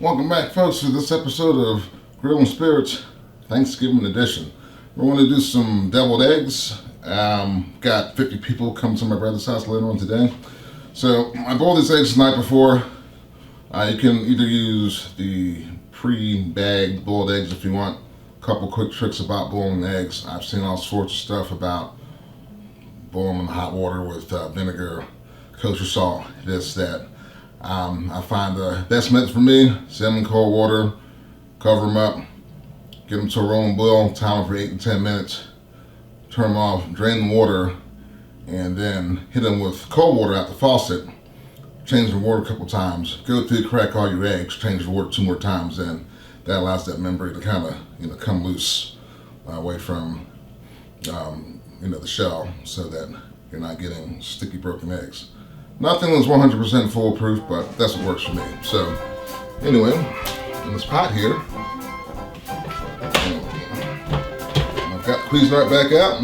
Welcome back, folks, to this episode of Grill and Spirits Thanksgiving edition. We're going to do some deviled eggs. Got 50 people coming to my brother's house later on today. So I boiled these eggs the night before. You can either use the pre-bagged boiled eggs if you want. A couple quick tricks about boiling eggs. I've seen all sorts of stuff about boiling them in hot water with vinegar, kosher salt, this, that. I find the best method for me, set them in cold water, cover them up, get them to a rolling boil, time for 8 to 10 minutes, turn them off, drain the water, and then hit them with cold water out the faucet. Change the water a couple times, go through, crack all your eggs, change the water 2 more times, and that allows that membrane to kind of come loose away from the shell, so that you're not getting sticky broken eggs. Nothing is 100% foolproof, but that's what works for me. So, anyway, in this pot here, I've got the Cuisinart back out.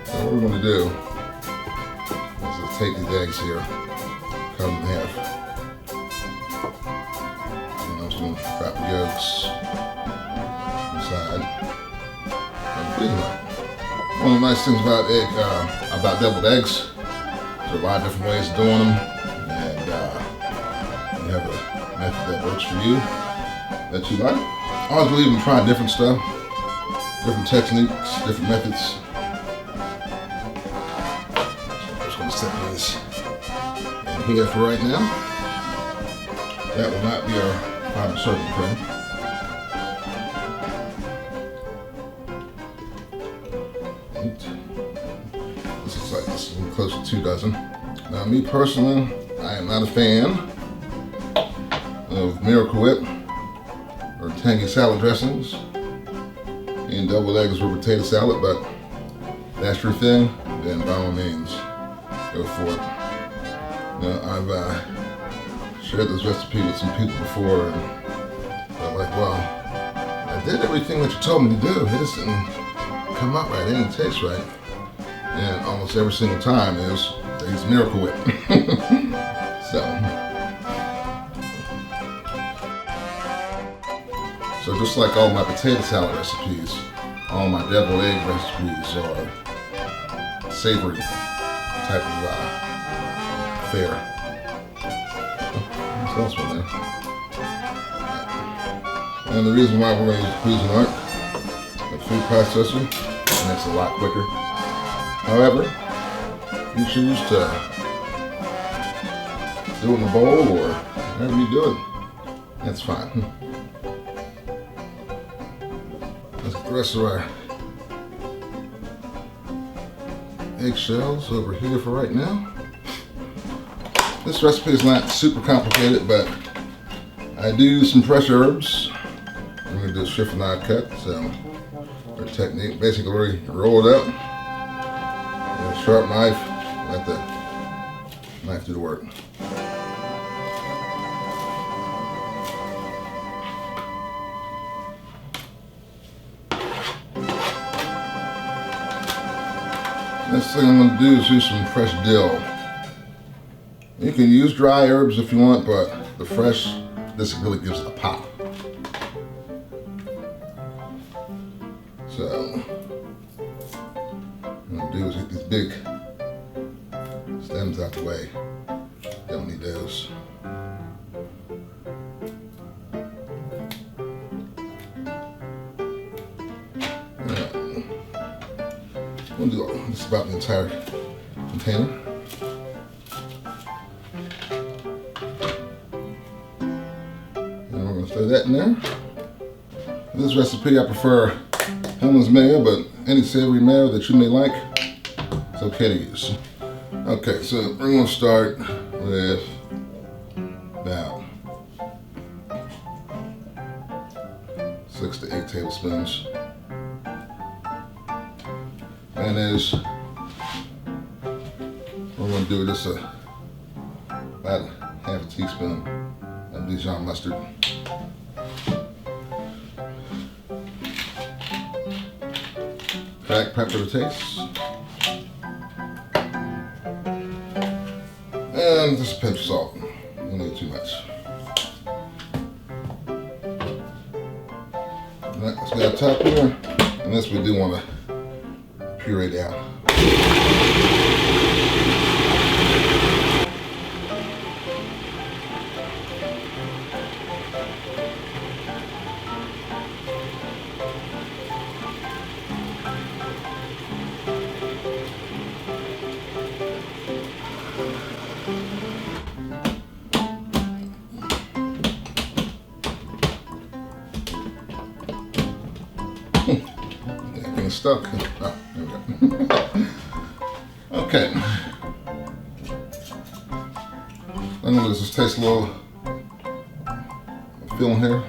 So what we're going to do is just take these eggs here, cut them in half. And I'm just going to drop the yolks inside of the Cuisinart. One of the nice things about deviled eggs, there's a lot of different ways of doing them, and you have a method that works for you, that you like. I always believe in trying different stuff, different techniques, different methods. I'm just going to set these in here for right now. That will not be our final serving tray. This looks like this is close to 2 dozen. Now, me personally, I am not a fan of Miracle Whip or tangy salad dressings and deviled eggs or potato salad, but if that's your thing, then by all means, go for it. Now, I've shared this recipe with some people before, and they're like, well, I did everything that you told me to do. It just didn't come out right, it didn't taste right. And almost every single time they use Miracle Whip. So just like all my potato salad recipes, all my deviled egg recipes are savory type of fare. What's else one there? And the reason why we're going to use Cuisinart, the food processor, makes it a lot quicker. However, if you choose to do it in a bowl or however you do it, that's fine. Let's get the rest of our eggshells over here for right now. This recipe is not super complicated, but I do use some fresh herbs. I'm going to do a chiffonade cut, so our technique, basically roll it up. Sharp knife, let the knife do the work. Next thing I'm going to do is use some fresh dill. You can use dry herbs if you want, but the fresh, this really gives it a pop. So what I'm going to do is get these big stems out the way. Don't need those. We'll do just about the entire container. And we're going to throw that in there. For this recipe, I prefer Hellmann's mayo, but any savory mayo that you may like, it's okay to use. Okay, so we're going to start with about 6 to 8 tablespoons. Mayonnaise. We're going to do just about half a teaspoon of Dijon mustard. Black pepper to taste. And just a pinch of salt. Don't need too much. Alright, let's get our top here. And this we do want to puree down. Getting stuck. Oh, there we go. Okay. I'm gonna just taste a little film here.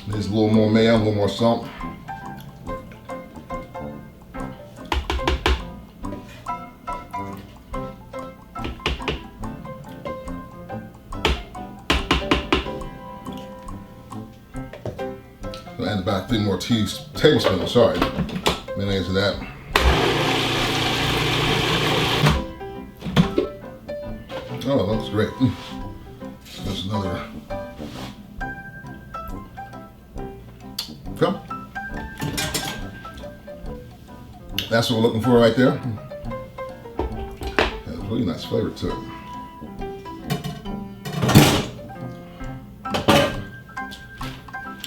Needs a little more mayo, a little more salt. Add about 3 more tablespoons, sorry, mayonnaise of that. Oh, that looks great. There's another. Okay. That's what we're looking for right there. Has a really nice flavor to it.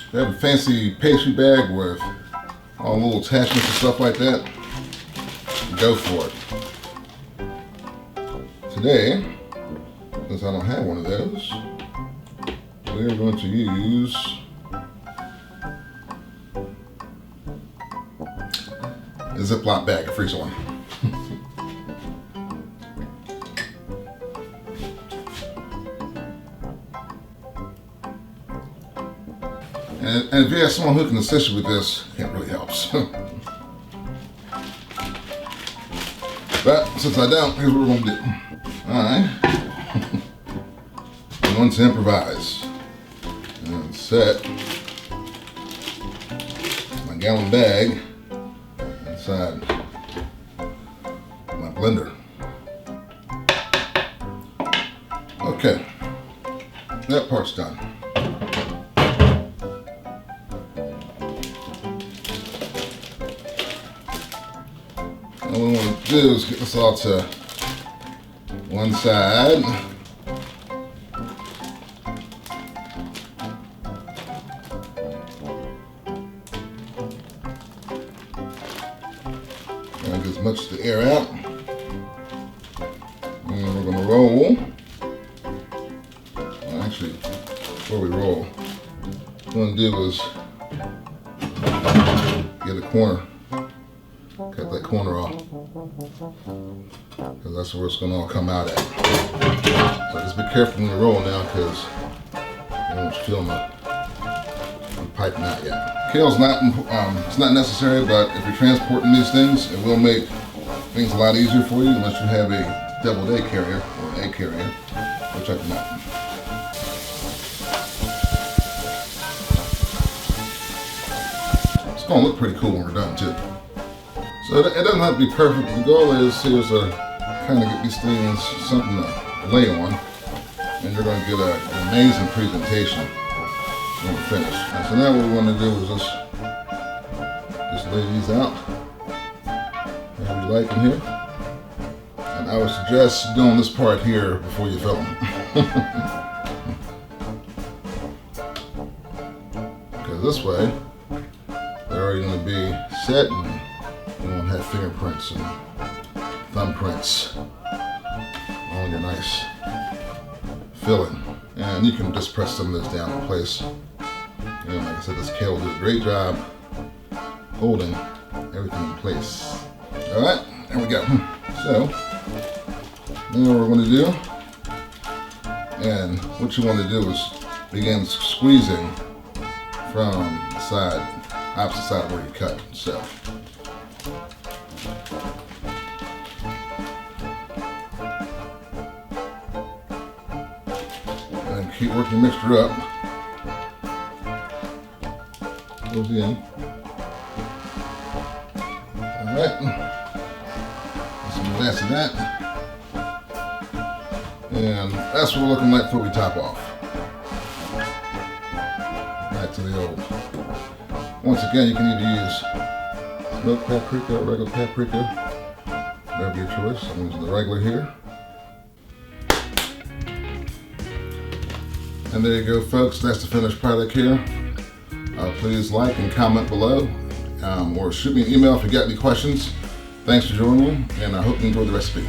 If you have a fancy pastry bag with all the little attachments and stuff like that, go for it. Today, since I don't have one of those, we're going to use a Ziploc bag, a freezer one. And if you have someone who can assist you with this, it really helps. But since I don't, here's what we're going to do. Alright. I'm going to improvise. And set my gallon bag inside my blender. Okay. That part's done. What we want to do is get this all to one side. Try to get as much of the air out. And we're going to roll. Well, actually, before we roll, what we're going to do is get a corner. Cut that corner off, because that's where it's going to all come out at. So just be careful when you roll now, because you don't feel the piping out yet. Kale's it's not necessary, but if you're transporting these things, it will make things a lot easier for you, unless you have a deviled egg carrier or an egg carrier, which I do not. It's going to look pretty cool when we're done too. So it doesn't have to be perfect. The goal is to kind of get these things something to lay on, and you're going to get an amazing presentation when we're finished. And so now what we want to do is just lay these out however you like them here. And I would suggest doing this part here before you fill them. Because this way they're already going to be set, and you won't have fingerprints and thumbprints on your nice filling. And you can just press some of this down in place. And like I said, this kale will do a great job holding everything in place. Alright, there we go. So, now what we're going to do, and what you want to do is begin squeezing from the side, opposite side where you cut. So, and keep working the mixture up. Goes in. Alright. Some less of that. And that's what we're looking like before we top off. back to the old. Once again, you can either use smoked paprika or regular paprika, whatever your choice. I'm using the regular here. And there you go, folks. That's the finished product here. Please like and comment below, or shoot me an email if you got any questions. Thanks for joining, and I hope you enjoyed the recipe.